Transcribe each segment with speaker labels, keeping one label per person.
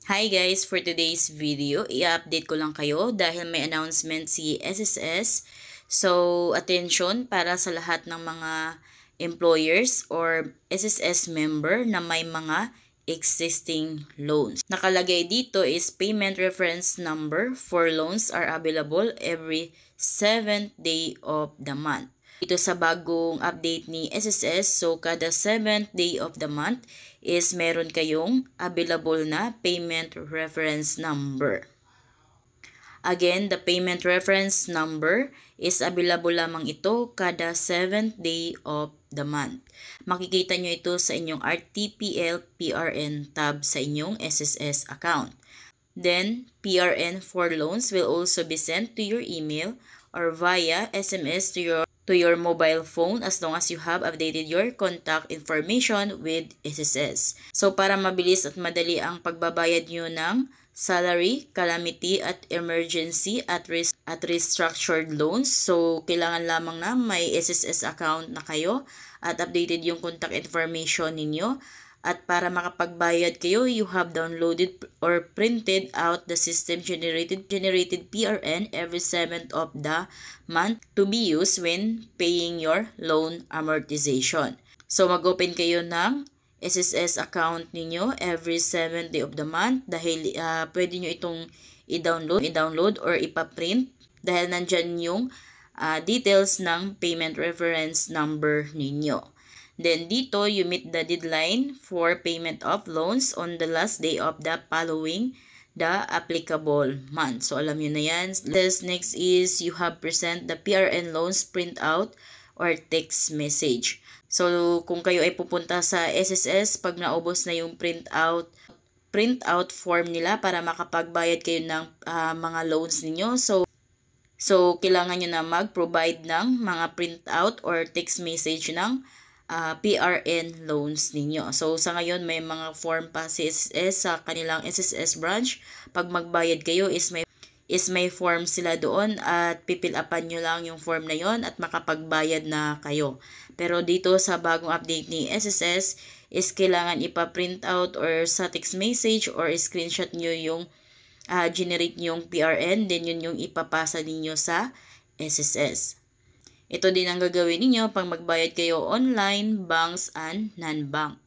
Speaker 1: Hi guys! For today's video, i-update ko lang kayo dahil may announcement si SSS. So, attention para sa lahat ng mga employers or SSS member na may mga existing loans. Nakalagay dito is payment reference number for loans are available every 7th day of the month. Ito sa bagong update ni SSS, so kada 7th day of the month is meron kayong available na payment reference number. Again, the payment reference number is available lamang ito kada 7th day of the month. Makikita nyo ito sa inyong RTPL PRN tab sa inyong SSS account. Then, PRN for loans will also be sent to your email or via SMS to your mobile phone as long as you have updated your contact information with SSS. So, para mabilis at madali ang pagbabayad nyo ng salary, calamity, at emergency at restructured loans. So, kailangan lamang na may SSS account na kayo at updated yung contact information ninyo. At para makapagbayad kayo, you have downloaded or printed out the system generated PRN every 7th of the month to be used when paying your loan amortization. So mag-open kayo ng SSS account ninyo every 7th day of the month dahil pwede nyo itong i-download or ipaprint dahil nandyan yung details ng payment reference number ninyo. Then dito, you meet the deadline for payment of loans on the last day of the following the applicable month. So alam nyo na yan. Next is you have present the PRN loans printout or text message. So kung kayo ay pupunta sa SSS, pag naubos na yung printout form nila para makapagbayad kayo ng mga loans ninyo. So kailangan nyo na mag-provide ng mga printout or text message ng PRN loans ninyo. So, sa ngayon, may mga form pa si SSS sa kanilang SSS branch. Pag magbayad kayo, is may form sila doon at pipil-upan nyo lang yung form na yon at makapagbayad na kayo. Pero dito sa bagong update ni SSS, is kailangan ipa-print out or sa text message or screenshot nyo yung generate yung PRN, then yun yung ipapasa ninyo sa SSS. Ito din ang gagawin ninyo pag magbayad kayo online, banks, and non-bank.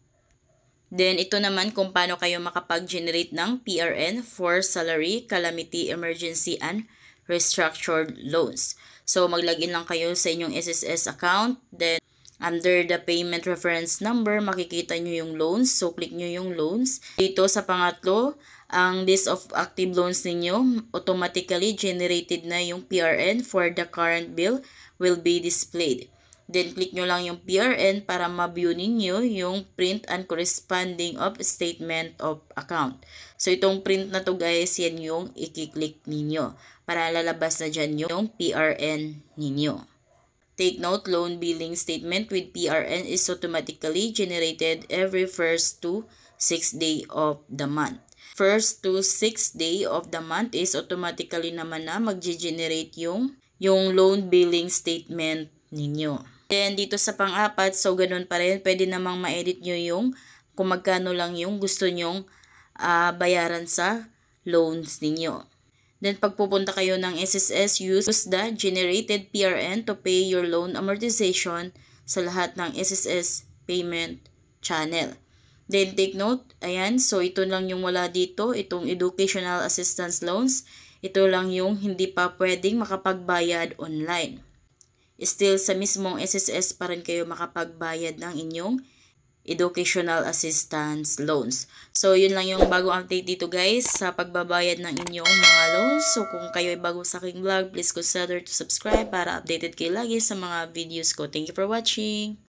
Speaker 1: Then, ito naman kung paano kayo makapag-generate ng PRN for salary, calamity, emergency, and restructured loans. So, mag-login lang kayo sa inyong SSS account. Then, under the payment reference number, makikita nyo yung loans. So, click nyo yung loans. Dito sa pangatlo, ang list of active loans ninyo, automatically generated na yung PRN for the current bill will be displayed. Then, click nyo lang yung PRN para ma-view ninyo yung print and corresponding of statement of account. So, itong print na to guys, yan yung i-click ninyo para lalabas na dyan yung PRN ninyo. Take note, loan billing statement with PRN is automatically generated every first to 6th day of the month. First to 6th day of the month is automatically naman na mag-generate yung loan billing statement ninyo. Then, dito sa pang-apat, so ganun pa rin, pwede namang ma-edit nyo yung kung magkano lang yung gusto nyong bayaran sa loans ninyo. Then, pag pupunta kayo ng SSS, use the generated PRN to pay your loan amortization sa lahat ng SSS payment channel. Then, take note, ayan, so ito lang yung wala dito, itong educational assistance loans. Ito lang yung hindi pa pwedeng makapagbayad online. Still, sa mismong SSS pa rin kayo makapagbayad ng inyong educational assistance loans. So, yun lang yung bagong update dito guys sa pagbabayad ng inyong mga loans. So, kung kayo ay bago sa aking vlog, please consider to subscribe para updated kayo lagi sa mga videos ko. Thank you for watching!